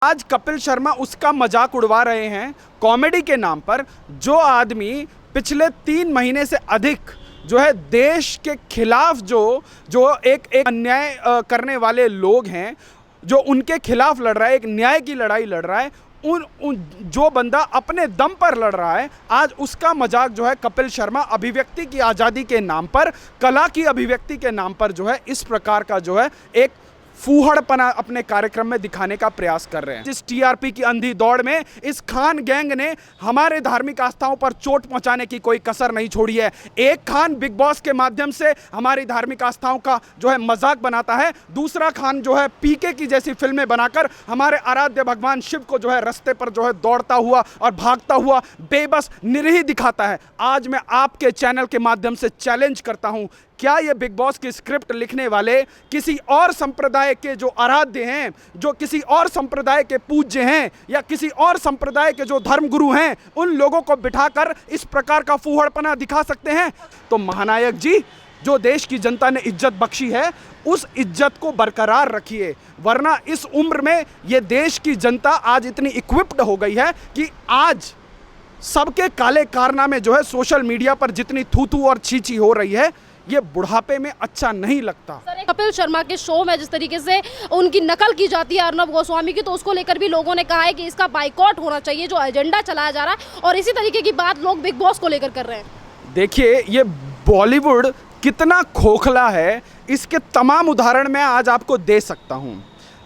आज कपिल शर्मा उसका मजाक उड़वा रहे हैं कॉमेडी के नाम पर। जो आदमी पिछले 3 महीने से अधिक जो है देश के खिलाफ जो एक अन्याय करने वाले लोग हैं, जो उनके खिलाफ लड़ रहा है, एक न्याय की लड़ाई लड़ रहा है, जो बंदा अपने दम पर लड़ रहा है, आज उसका मजाक जो है कपिल शर्मा अभिव्यक्ति की आज़ादी के नाम पर, कला की अभिव्यक्ति के नाम पर जो है इस प्रकार का जो है एक फूहड़पना अपने कार्यक्रम में दिखाने का प्रयास कर रहे हैं। इस टीआरपी की अंधी दौड़ में इस खान गैंग ने हमारे धार्मिक आस्थाओं पर चोट पहुंचाने की कोई कसर नहीं छोड़ी है। एक खान बिग बॉस के माध्यम से हमारी धार्मिक आस्थाओं का जो है मजाक बनाता है, दूसरा खान जो है पीके की जैसी फिल्में बनाकर हमारे आराध्य भगवान शिव को जो है रास्ते पर जो है दौड़ता हुआ और भागता हुआ बेबस निरीह दिखाता है। आज मैं आपके चैनल के माध्यम से चैलेंज करता हूं, क्या ये बिग बॉस की स्क्रिप्ट लिखने वाले किसी और संप्रदाय के जो आराध्य हैं, जो किसी और संप्रदाय के पूज्य हैं, या किसी और संप्रदाय के जो धर्मगुरु हैं, उन लोगों को बिठाकर इस प्रकार का फूहड़पना दिखा सकते हैं? तो महानायक जी, जो देश की जनता ने इज्जत बख्शी है, उस इज्जत को बरकरार रखिए, वरना इस उम्र में ये देश की जनता आज इतनी इक्विप्ड हो गई है कि आज सबके काले कारनामे जो है सोशल मीडिया पर जितनी थू-थू और छी-छी हो रही है, ये बुढ़ापे में अच्छा नहीं लगता। सर, कपिल शर्मा के शो में जिस तरीके से उनकी नकल की जाती है अर्नब गोस्वामी की, तो उसको लेकर भी लोगों ने कहा है कि इसका बाइकॉट होना चाहिए, जो एजेंडा चलाया जा रहा है, और इसी तरीके की बात लोग बिग बॉस को लेकर कर रहे हैं। देखिए, ये बॉलीवुड कितना खोखला है, इसके तमाम उदाहरण मैं आज आपको दे सकता हूँ।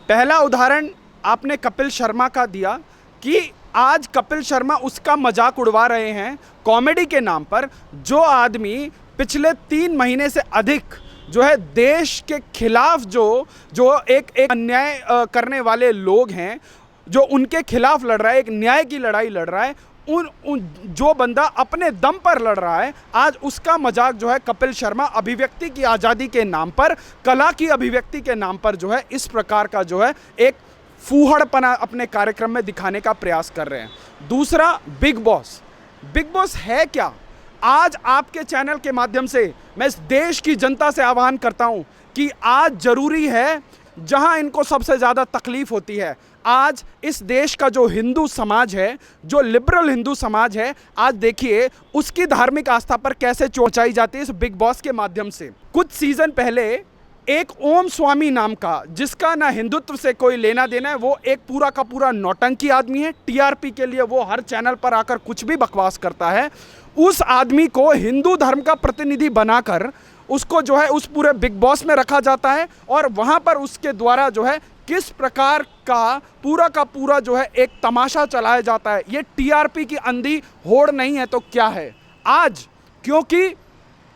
पहला उदाहरण आपने कपिल शर्मा का दिया कि आज कपिल शर्मा उसका मजाक उड़वा रहे हैं कॉमेडी के नाम पर। जो आदमी पिछले 3 महीने से अधिक जो है देश के खिलाफ जो एक अन्याय करने वाले लोग हैं, जो उनके खिलाफ लड़ रहा है, एक न्याय की लड़ाई लड़ रहा है, जो बंदा अपने दम पर लड़ रहा है, आज उसका मजाक जो है कपिल शर्मा अभिव्यक्ति की आज़ादी के नाम पर, कला की अभिव्यक्ति के नाम पर जो है इस प्रकार का जो है एक फूहड़पना अपने कार्यक्रम में दिखाने का प्रयास कर रहे हैं। दूसरा, बिग बॉस है क्या? आज आपके चैनल के माध्यम से मैं इस देश की जनता से आह्वान करता हूं कि आज जरूरी है, जहां इनको सबसे ज़्यादा तकलीफ होती है, आज इस देश का जो हिंदू समाज है, जो लिबरल हिंदू समाज है, आज देखिए उसकी धार्मिक आस्था पर कैसे चोट जाती है इस बिग बॉस के माध्यम से। कुछ सीजन पहले एक ओम स्वामी नाम का, जिसका ना हिंदुत्व से कोई लेना देना है, वो एक पूरा का पूरा नौटंकी आदमी है। टीआरपी के लिए वो हर चैनल पर आकर कुछ भी बकवास करता है। उस आदमी को हिंदू धर्म का प्रतिनिधि बनाकर उसको जो है उस पूरे बिग बॉस में रखा जाता है, और वहाँ पर उसके द्वारा जो है किस प्रकार का पूरा जो है एक तमाशा चलाया जाता है। ये टीआरपी की अंधी होड़ नहीं है तो क्या है आज? क्योंकि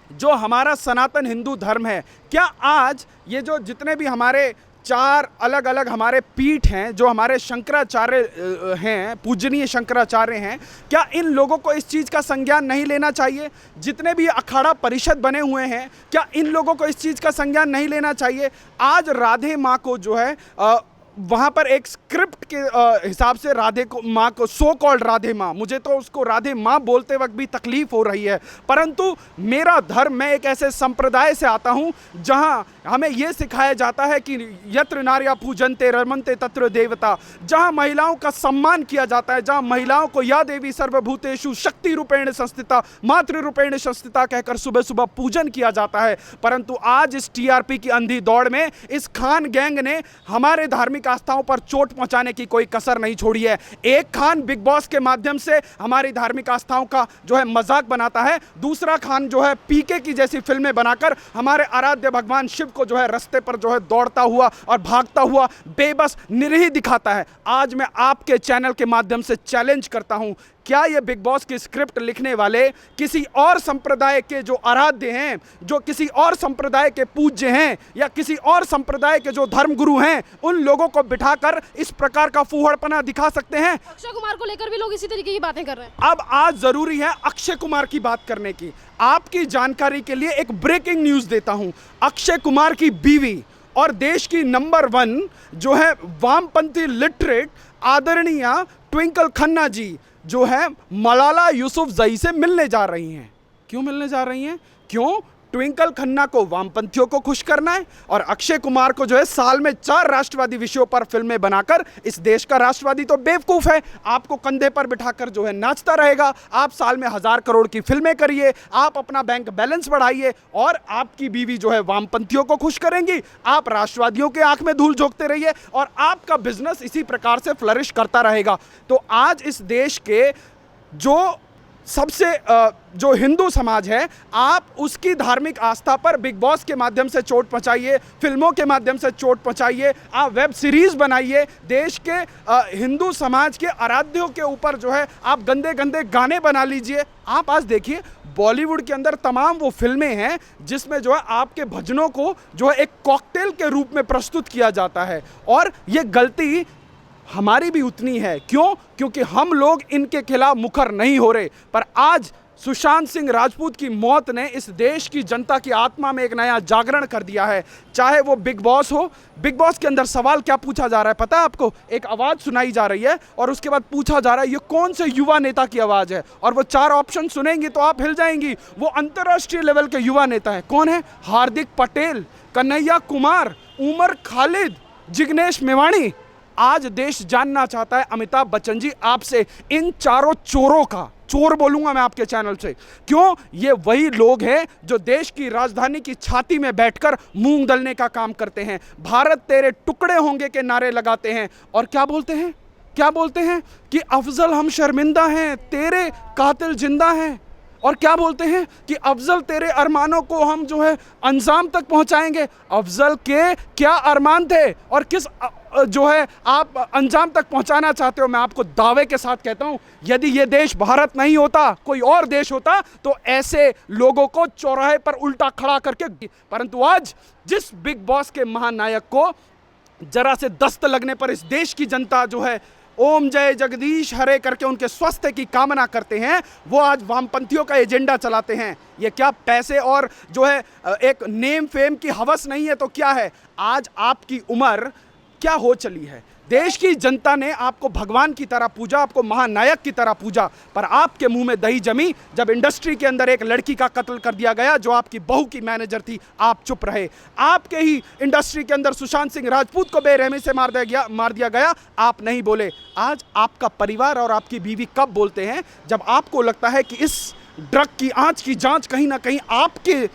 जो हमारा सनातन हिंदू धर्म है, क्या आज ये जो जितने भी हमारे 4 अलग अलग हमारे पीठ हैं, जो हमारे शंकराचार्य हैं, पूजनीय शंकराचार्य हैं, क्या इन लोगों को इस चीज़ का संज्ञान नहीं लेना चाहिए? जितने भी अखाड़ा परिषद बने हुए हैं, क्या इन लोगों को इस चीज़ का संज्ञान नहीं लेना चाहिए? आज राधे माँ को जो है वहाँ पर एक स्क्रिप्ट के हिसाब से राधे को माँ को, सो कॉल्ड राधे माँ, मुझे तो उसको राधे माँ बोलते वक्त भी तकलीफ हो रही है, परंतु मेरा धर्म, मैं एक ऐसे संप्रदाय से आता हूँ जहाँ हमें ये सिखाया जाता है कि यत्र नार्या पूजन्ते रमन्ते तत्र देवता, जहाँ महिलाओं का सम्मान किया जाता है, जहाँ महिलाओं को या देवी सर्वभूतेषु शक्ति रूपेण संस्थिता, मातृ रूपेण संस्थिता कहकर सुबह सुबह पूजन किया जाता है। परंतु आज इस टीआरपी की अंधी दौड़ में इस खान गैंग ने हमारे धार्मिक आस्थाओं पर चोट पहुंचाने की कोई कसर नहीं छोड़ी है। एक खान बिग बॉस के माध्यम से हमारी धार्मिक आस्थाओं का जो है मजाक बनाता है, दूसरा खान जो है पीके की जैसी फिल्में बनाकर हमारे आराध्य भगवान शिव को जो है रास्ते पर जो है दौड़ता हुआ और भागता हुआ बेबस निरीह दिखाता है। आज मैं आपके चैनल के माध्यम से चैलेंज करता हूं, क्या ये बिग बॉस की स्क्रिप्ट लिखने वाले किसी और संप्रदाय के जो आराध्य हैं, जो किसी और संप्रदाय के पूज्य हैं, या किसी और संप्रदाय के जो धर्मगुरु हैं, उन लोगों को बिठाकर इस प्रकार का फूहड़पना दिखा सकते हैं? अक्षय कुमार को लेकर भी लोग इसी तरीके की बातें कर रहे हैं। अब आज जरूरी है अक्षय कुमार की बात करने की। आपकी जानकारी के लिए एक ब्रेकिंग न्यूज़ देता हूं। अक्षय कुमार की बीवी और देश की नंबर 1 जो है वामपंथी लिटरेट आदरणीय ट्विंकल खन्ना जी जो है मलाला यूसुफजई से मिलने जा रही हैं। क्यों मिलने जा रही हैं? क्यों? ट्विंकल खन्ना को वामपंथियों को खुश करना है और अक्षय कुमार को जो है साल में 4 राष्ट्रवादी विषयों पर फिल्में बनाकर इस देश का राष्ट्रवादी तो बेवकूफ है, आपको कंधे पर बिठाकर जो है नाचता रहेगा। आप साल में 1000 करोड़ की फिल्में करिए, आप अपना बैंक बैलेंस बढ़ाइए और आपकी बीवी जो है वामपंथियों को खुश करेंगी, आप राष्ट्रवादियों के आंख में धूल झोंकते रहिए और आपका बिजनेस इसी प्रकार से फ्लरिश करता रहेगा। तो आज इस देश के जो सबसे जो हिंदू समाज है, आप उसकी धार्मिक आस्था पर बिग बॉस के माध्यम से चोट पहुंचाइए, फिल्मों के माध्यम से चोट पहुंचाइए, आप वेब सीरीज बनाइए, देश के हिंदू समाज के आराध्यों के ऊपर जो है आप गंदे गंदे गाने बना लीजिए। आप आज देखिए बॉलीवुड के अंदर तमाम वो फिल्में हैं जिसमें जो है आपके भजनों को जो है एक कॉकटेल के रूप में प्रस्तुत किया जाता है और ये गलती हमारी भी उतनी है। क्यों? क्योंकि हम लोग इनके खिलाफ मुखर नहीं हो रहे। पर आज सुशांत सिंह राजपूत की मौत ने इस देश की जनता की आत्मा में एक नया जागरण कर दिया है। चाहे वो बिग बॉस हो, बिग बॉस के अंदर सवाल क्या पूछा जा रहा है पता है आपको? एक आवाज़ सुनाई जा रही है और उसके बाद पूछा जा रहा है ये कौन से युवा नेता की आवाज़ है, और वो 4 ऑप्शन सुनेंगी तो आप हिल जाएंगी। वो अंतर्राष्ट्रीय लेवल के युवा नेता है। कौन है? हार्दिक पटेल, कन्हैया कुमार, उमर खालिद, जिग्नेश मेवाणी। आज देश जानना चाहता है अमिताभ बच्चन जी आपसे, इन चारों चोरों का, चोर बोलूंगा मैं आपके चैनल से, क्यों? ये वही लोग हैं जो देश की राजधानी की छाती में बैठकर मूंग दलने का काम करते हैं, भारत तेरे टुकड़े होंगे के नारे लगाते हैं और क्या बोलते हैं? क्या बोलते हैं कि अफजल हम शर्मिंदा हैं, तेरे कातिल जिंदा हैं। और क्या बोलते हैं कि अफजल तेरे अरमानों को हम जो है अंजाम तक पहुंचाएंगे। अफजल के क्या अरमान थे और किस जो है आप अंजाम तक पहुंचाना चाहते हो? मैं आपको दावे के साथ कहता हूं, यदि ये देश भारत नहीं होता, कोई और देश होता, तो ऐसे लोगों को चौराहे पर उल्टा खड़ा करके, परंतु आज जिस बिग बॉस के महानायक को जरा से दस्त लगने पर इस देश की जनता जो है ओम जय जगदीश हरे करके उनके स्वास्थ्य की कामना करते हैं, वो आज वामपंथियों का एजेंडा चलाते हैं। ये क्या पैसे और जो है एक नेम फेम की हवस नहीं है तो क्या है? आज आपकी उम्र क्या हो चली है? देश की जनता ने आपको भगवान की तरह पूजा, आपको महानायक की तरह पूजा, पर आपके मुंह में दही जमी जब इंडस्ट्री के अंदर एक लड़की का कत्ल कर दिया गया जो आपकी बहू की मैनेजर थी। आप चुप रहे। आपके ही इंडस्ट्री के अंदर सुशांत सिंह राजपूत को बेरहमी से मार दिया गया, आप नहीं बोले। आज आपका परिवार और आपकी बीवी कब बोलते हैं? जब आपको लगता है कि इस ड्रग की आंच की जांच कहीं ना कहीं आपके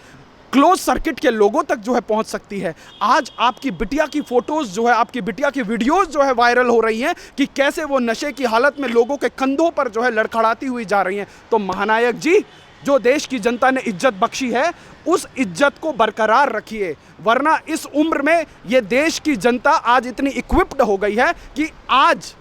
क्लोज सर्किट के लोगों तक जो है पहुंच सकती है। आज आपकी बिटिया की फोटोज जो है, आपकी बिटिया की वीडियोस जो है वायरल हो रही हैं कि कैसे वो नशे की हालत में लोगों के कंधों पर जो है लड़खड़ाती हुई जा रही हैं। तो महानायक जी, जो देश की जनता ने इज्जत बख्शी है, उस इज्जत को बरकरार रखिए, वरना इस उम्र में ये देश की जनता आज इतनी इक्विप्ड हो गई है कि आज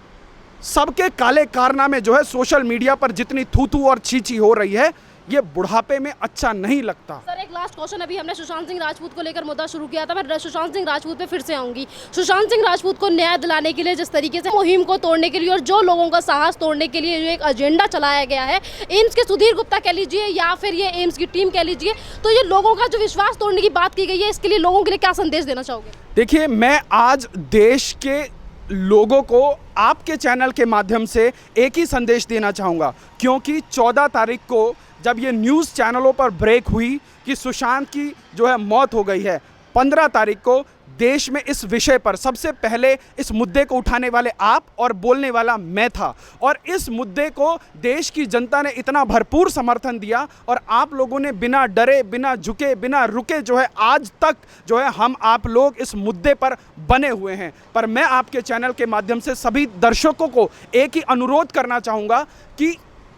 सबके काले कारनामे जो है सोशल मीडिया पर जितनी थू और छीछी हो रही है, ये बुढ़ापे में अच्छा नहीं लगता। सर एक लास्ट क्वेश्चन, अभी हमने सुशांत सिंह राजपूत को लेकर मुद्दा शुरू किया था, मैं सुशांत सिंह राजपूत पे फिर से आऊंगी। सुशांत सिंह राजपूत को न्याय दिलाने के लिए, जिस तरीके से मुहिम को तोड़ने के लिए और जो लोगों का साहस तोड़ने के लिए जो एक एजेंडा चलाया गया है, एम्स के सुधीर गुप्ता कह लीजिए या फिर ये एम्स की टीम कह लीजिए, तो ये लोगों का जो विश्वास तोड़ने की बात की गई है, इसके लिए लोगों के लिए क्या संदेश देना चाहोगे? देखिए, मैं आज देश के लोगों को आपके चैनल के माध्यम से एक ही संदेश देना चाहूँगा, क्योंकि 14 तारीख को जब ये न्यूज़ चैनलों पर ब्रेक हुई कि सुशांत की जो है मौत हो गई है, 15 तारीख को देश में इस विषय पर सबसे पहले इस मुद्दे को उठाने वाले आप और बोलने वाला मैं था, और इस मुद्दे को देश की जनता ने इतना भरपूर समर्थन दिया और आप लोगों ने बिना डरे, बिना झुके, बिना रुके जो है आज तक जो है हम आप लोग इस मुद्दे पर बने हुए हैं। पर मैं आपके चैनल के माध्यम से सभी दर्शकों को एक ही अनुरोध करना चाहूँगा कि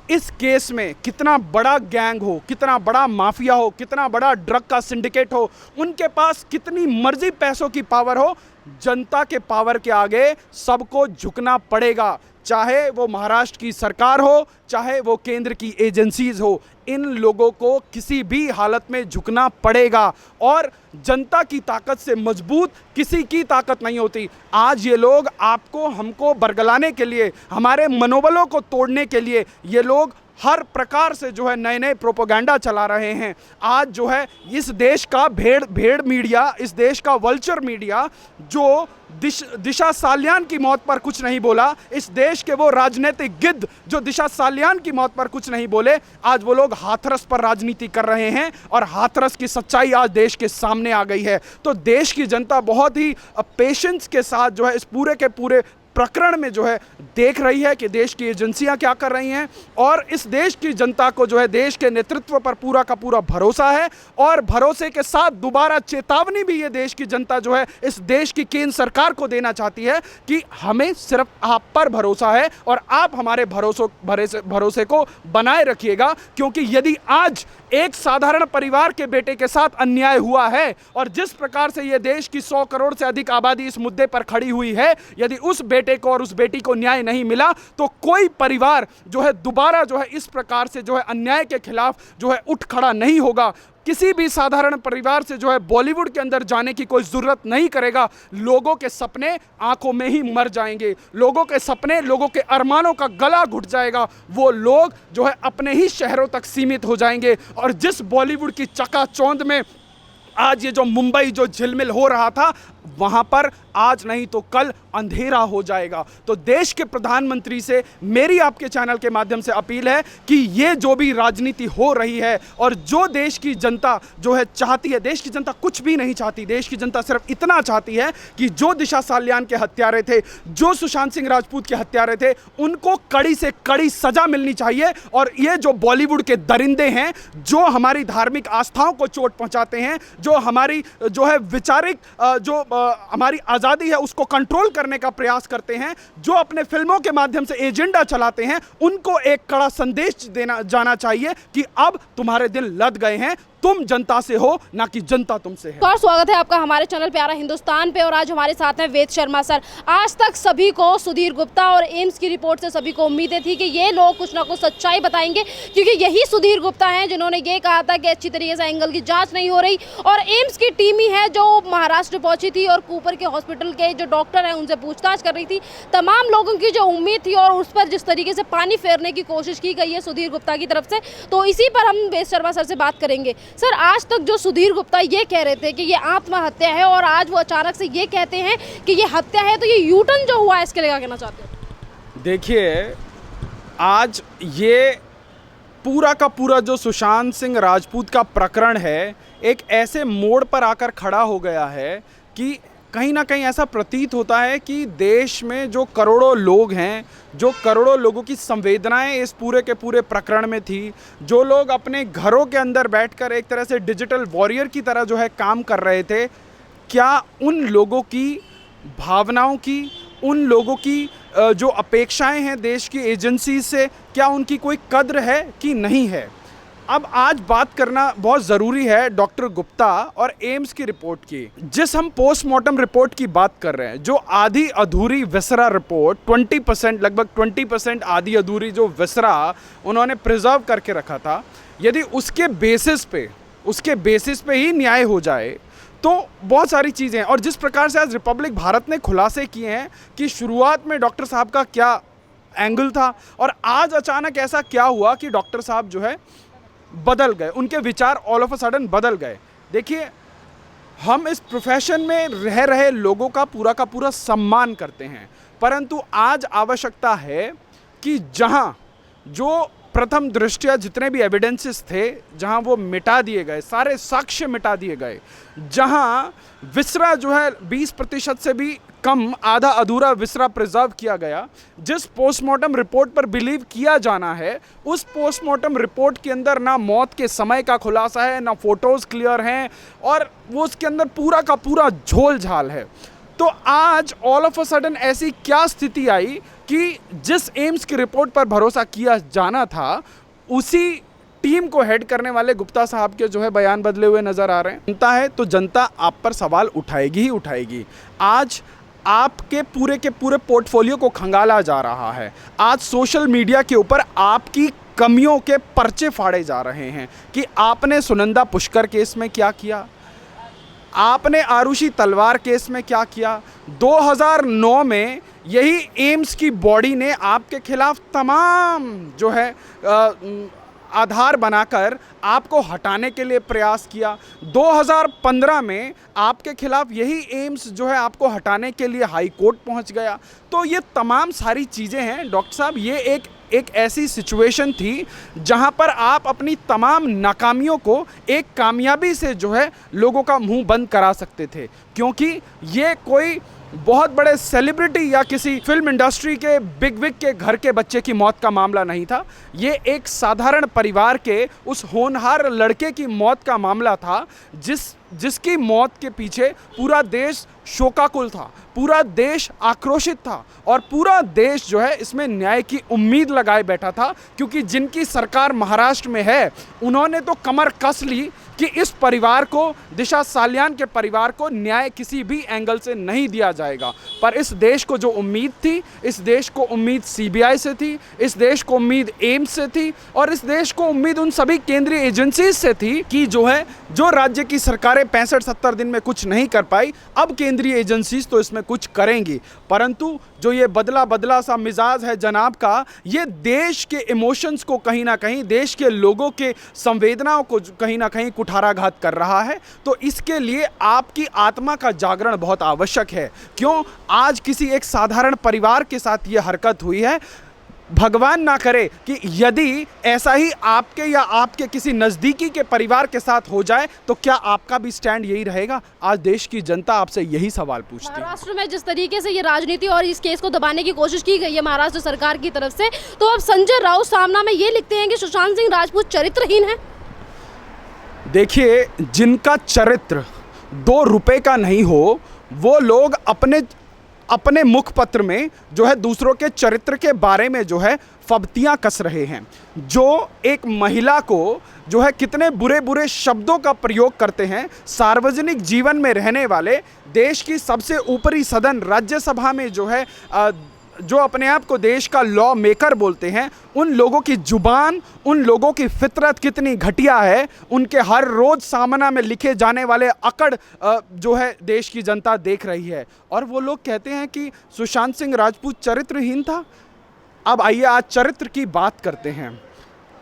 इस केस में कितना बड़ा गैंग हो, कितना बड़ा माफिया हो, कितना बड़ा ड्रग का सिंडिकेट हो, उनके पास कितनी मर्जी पैसों की पावर हो, जनता के पावर के आगे सबको झुकना पड़ेगा। चाहे वो महाराष्ट्र की सरकार हो, चाहे वो केंद्र की एजेंसीज हो, इन लोगों को किसी भी हालत में झुकना पड़ेगा। और जनता की ताकत से मजबूत किसी की ताकत नहीं होती। आज ये लोग आपको, हमको बरगलाने के लिए, हमारे मनोबलों को तोड़ने के लिए ये लोग हर प्रकार से जो है नए नए प्रोपेगेंडा चला रहे हैं। आज जो है इस देश का भेड़ मीडिया, इस देश का वल्चर मीडिया जो दिशा सालियान की मौत पर कुछ नहीं बोला, इस देश के वो राजनीतिक गिद्ध जो दिशा सालियान की मौत पर कुछ नहीं बोले, आज वो लोग हाथरस पर राजनीति कर रहे हैं और हाथरस की सच्चाई आज देश के सामने आ गई है। तो देश की जनता बहुत ही पेशेंस के साथ जो है इस पूरे के पूरे प्रकरण में जो है देख रही है कि देश की एजेंसियां क्या कर रही हैं, और इस देश की जनता को जो है देश के नेतृत्व पर पूरा का पूरा भरोसा है। और भरोसे के साथ दोबारा चेतावनी भी ये देश की जनता जो है इस देश की केंद्र सरकार को देना चाहती है कि हमें सिर्फ आप पर भरोसा है और आप हमारे भरोसे को बनाए रखिएगा, क्योंकि यदि आज एक साधारण परिवार के बेटे के साथ अन्याय हुआ है और जिस प्रकार से ये देश की 100 करोड़ से अधिक आबादी इस मुद्दे पर खड़ी हुई है, यदि उस बेटे को और उस बेटी को न्याय नहीं मिला तो कोई परिवार जो है दोबारा जो है इस प्रकार से जो है अन्याय के खिलाफ जो है उठ खड़ा नहीं होगा। किसी भी साधारण परिवार से जो है बॉलीवुड के अंदर जाने की कोई ज़रूरत नहीं करेगा। लोगों के सपने आंखों में ही मर जाएंगे, लोगों के सपने, लोगों के अरमानों का गला घुट जाएगा। वो लोग जो है अपने ही शहरों तक सीमित हो जाएंगे। और जिस बॉलीवुड की चकाचौंध में आज ये जो मुंबई जो झिलमिल हो रहा था, वहाँ पर आज नहीं तो कल अंधेरा हो जाएगा। तो देश के प्रधानमंत्री से मेरी आपके चैनल के माध्यम से अपील है कि ये जो भी राजनीति हो रही है और जो देश की जनता जो है चाहती है, देश की जनता कुछ भी नहीं चाहती, देश की जनता सिर्फ इतना चाहती है कि जो दिशा सालियान के हत्यारे थे, जो सुशांत सिंह राजपूत के हत्यारे थे, उनको कड़ी से कड़ी सजा मिलनी चाहिए। और ये जो बॉलीवुड के दरिंदे हैं, जो हमारी धार्मिक आस्थाओं को चोट पहुंचाते हैं, जो हमारी जो है वैचारिक जो हमारी आज़ादी है उसको कंट्रोल करने का प्रयास करते हैं, जो अपने फिल्मों के माध्यम से एजेंडा चलाते हैं, उनको एक कड़ा संदेश देना जाना चाहिए कि अब तुम्हारे दिन लद गए हैं, तुम जनता से हो ना कि जनता तुमसे है। और स्वागत है आपका हमारे चैनल प्यारा हिंदुस्तान पे। और आज हमारे साथ हैं वेद शर्मा सर। आज तक सभी को सुधीर गुप्ता और एम्स की रिपोर्ट से सभी को उम्मीदें थी कि ये लोग कुछ ना कुछ सच्चाई बताएंगे, क्योंकि यही सुधीर गुप्ता हैं जिन्होंने ये कहा था कि अच्छी तरीके से एंगल की जांच नहीं हो रही। और एम्स की टीम ही है जो महाराष्ट्र पहुंची थी और कूपर के हॉस्पिटल के जो डॉक्टर हैं उनसे पूछताछ कर रही थी। तमाम लोगों की जो उम्मीद थी और उस पर जिस तरीके से पानी फेरने की कोशिश की गई है सुधीर गुप्ता की तरफ से, तो इसी पर हम वेद शर्मा सर से बात करेंगे। सर, आज तक जो सुधीर गुप्ता ये कह रहे थे कि ये आत्महत्या है और आज वो अचानक से ये कहते हैं कि ये हत्या है, तो ये यूटर्न जो हुआ है इसके लिए क्या कहना चाहते हो? देखिए, आज ये पूरा का पूरा जो सुशांत सिंह राजपूत का प्रकरण है एक ऐसे मोड़ पर आकर खड़ा हो गया है कि कहीं ना कहीं ऐसा प्रतीत होता है कि देश में जो करोड़ों लोग हैं, जो करोड़ों लोगों की संवेदनाएं इस पूरे के पूरे प्रकरण में थी, जो लोग अपने घरों के अंदर बैठकर एक तरह से डिजिटल वॉरियर की तरह जो है काम कर रहे थे, क्या उन लोगों की भावनाओं की, उन लोगों की जो अपेक्षाएं हैं देश की एजेंसी से, क्या उनकी कोई कद्र है कि नहीं है? अब आज बात करना बहुत ज़रूरी है डॉक्टर गुप्ता और एम्स की रिपोर्ट की। जिस हम पोस्टमार्टम रिपोर्ट की बात कर रहे हैं, जो आधी अधूरी विसरा रिपोर्ट 20%, लगभग 20% आधी अधूरी जो विसरा उन्होंने प्रिजर्व करके रखा था, यदि उसके बेसिस पे ही न्याय हो जाए तो बहुत सारी चीज़ें हैं। और जिस प्रकार से आज रिपब्लिक भारत ने खुलासे किए हैं कि शुरुआत में डॉक्टर साहब का क्या एंगल था और आज अचानक ऐसा क्या हुआ कि डॉक्टर साहब जो है बदल गए, उनके विचार ऑल ऑफ अ सडन बदल गए। देखिए, हम इस प्रोफेशन में रह रहे लोगों का पूरा सम्मान करते हैं, परंतु आज आवश्यकता है कि जहां जो प्रथम दृष्टया जितने भी एविडेंसेस थे, जहां वो मिटा दिए गए, सारे साक्ष्य मिटा दिए गए, जहां विसरा जो है 20% से भी कम आधा अधूरा विसरा प्रिजर्व किया गया, जिस पोस्टमार्टम रिपोर्ट पर बिलीव किया जाना है, उस पोस्टमार्टम रिपोर्ट के अंदर ना मौत के समय का खुलासा है, ना फोटोज़ क्लियर हैं, और वो उसके अंदर पूरा का पूरा झोल झाल है। तो आज ऑल ऑफ अ सडन ऐसी क्या स्थिति आई कि जिस एम्स की रिपोर्ट पर भरोसा किया जाना था, उसी टीम को हेड करने वाले गुप्ता साहब के जो है बयान बदले हुए नज़र आ रहे हैं। जनता है तो जनता आप पर सवाल उठाएगी ही उठाएगी। आज आपके पूरे के पूरे पोर्टफोलियो को खंगाला जा रहा है। आज सोशल मीडिया के ऊपर आपकी कमियों के पर्चे फाड़े जा रहे हैं कि आपने सुनंदा पुष्कर केस में क्या किया, आपने आरुषि तलवार केस में क्या किया? 2009 में यही एम्स की बॉडी ने आपके खिलाफ तमाम जो है आधार बनाकर आपको हटाने के लिए प्रयास किया। 2015 में आपके खिलाफ यही एम्स जो है आपको हटाने के लिए हाई कोर्ट पहुंच गया। तो ये तमाम सारी चीज़ें हैं डॉक्टर साहब, ये एक ऐसी सिचुएशन थी जहां पर आप अपनी तमाम नाकामियों को एक कामयाबी से जो है लोगों का मुंह बंद करा सकते थे, क्योंकि ये कोई बहुत बड़े सेलिब्रिटी या किसी फिल्म इंडस्ट्री के बिग विग के घर के बच्चे की मौत का मामला नहीं था। ये एक साधारण परिवार के उस होनहार लड़के की मौत का मामला था जिसकी मौत के पीछे पूरा देश शोकाकुल था, पूरा देश आक्रोशित था और पूरा देश जो है इसमें न्याय की उम्मीद लगाए बैठा था, क्योंकि जिनकी सरकार महाराष्ट्र में है उन्होंने तो कमर कस ली कि इस परिवार को, दिशा सालियान के परिवार को न्याय किसी भी एंगल से नहीं दिया जाएगा। पर इस देश को जो उम्मीद थी, इस देश को उम्मीद सीबीआई से थी, इस देश को उम्मीद एम्स से थी और इस देश को उम्मीद उन सभी केंद्रीय एजेंसीज से थी कि जो राज्य की सरकारें 65-70 दिन में कुछ नहीं कर पाई, अब केंद्रीय एजेंसीज तो इसमें कुछ करेंगी। परंतु जो ये बदला सा मिजाज है जनाब का, ये देश के इमोशंस को कहीं ना कहीं, देश के लोगों के संवेदनाओं को कहीं ना कहीं कुठाराघात कर रहा है। तो इसके लिए आपकी आत्मा का जागरण बहुत आवश्यक है। क्यों? आज किसी एक साधारण परिवार के साथ ये हरकत हुई है। भगवान ना करे कि यदि ऐसा ही आपके या आपके किसी नज़दीकी के परिवार के साथ हो जाए तो क्या आपका भी स्टैंड यही रहेगा? आज देश की जनता आपसे यही सवाल पूछती है। महाराष्ट्र में जिस तरीके से ये राजनीति और इस केस को दबाने की कोशिश की गई है महाराष्ट्र सरकार की तरफ से, तो अब संजय राउत सामना में ये लिखते हैं कि सुशांत सिंह राजपूत चरित्रहीन है। देखिए, जिनका चरित्र 2 रुपए का नहीं हो वो लोग अपने मुखपत्र में जो है दूसरों के चरित्र के बारे में जो है फब्तियां कस रहे हैं। जो एक महिला को जो है कितने बुरे शब्दों का प्रयोग करते हैं, सार्वजनिक जीवन में रहने वाले देश की सबसे ऊपरी सदन राज्यसभा में जो है जो अपने आप को देश का लॉ मेकर बोलते हैं, उन लोगों की जुबान, उन लोगों की फितरत कितनी घटिया है। उनके हर रोज़ सामना में लिखे जाने वाले अकड़ जो है देश की जनता देख रही है। और वो लोग कहते हैं कि सुशांत सिंह राजपूत चरित्रहीन था। अब आइए आज चरित्र की बात करते हैं।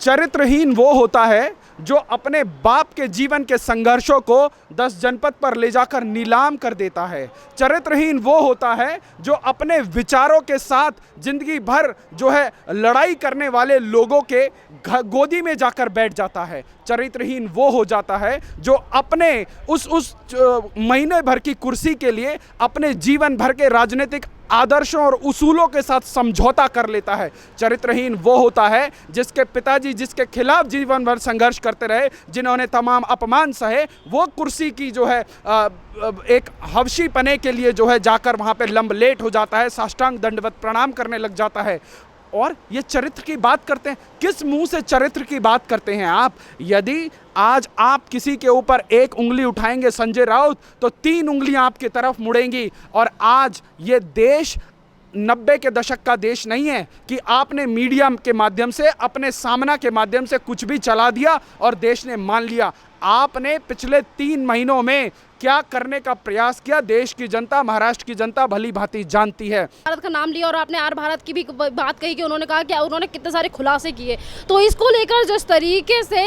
चरित्रहीन वो होता है जो अपने बाप के जीवन के संघर्षों को 10 जनपद पर ले जाकर नीलाम कर देता है। चरित्रहीन वो होता है जो अपने विचारों के साथ जिंदगी भर जो है लड़ाई करने वाले लोगों के गोदी में जाकर बैठ जाता है। चरित्रहीन वो हो जाता है जो अपने उस महीने भर की कुर्सी के लिए अपने जीवन भर के राजनीतिक आदर्शों और उसूलों के साथ समझौता कर लेता है। चरित्रहीन वो होता है जिसके पिताजी जिसके खिलाफ जीवन भर संघर्ष करते रहे, जिन्होंने तमाम अपमान सहे, वो कुर्सी की जो है एक हवशी पने के लिए जो है जाकर वहाँ पे लंबलेट हो जाता है, साष्टांग दंडवत प्रणाम करने लग जाता है। और ये चरित्र की बात करते हैं, किस मुंह से चरित्र की बात करते हैं आप? यदि आज आप किसी के ऊपर एक उंगली उठाएंगे संजय राउत, तो 3 उंगलियां आपकी तरफ मुड़ेंगी। और आज ये देश 90 के दशक का देश नहीं है कि आपने मीडिया के माध्यम से, अपने सामना के माध्यम से कुछ भी चला दिया और देश ने मान लिया। आपने पिछले 3 महीनों में क्या करने का प्रयास किया, देश की जनता, महाराष्ट्र की जनता भली भांति जानती है। भारत का नाम लिया और आपने आर भारत की भी बात कही कि उन्होंने कहा कि उन्होंने कितने सारे खुलासे किए, तो इसको लेकर जिस तरीके से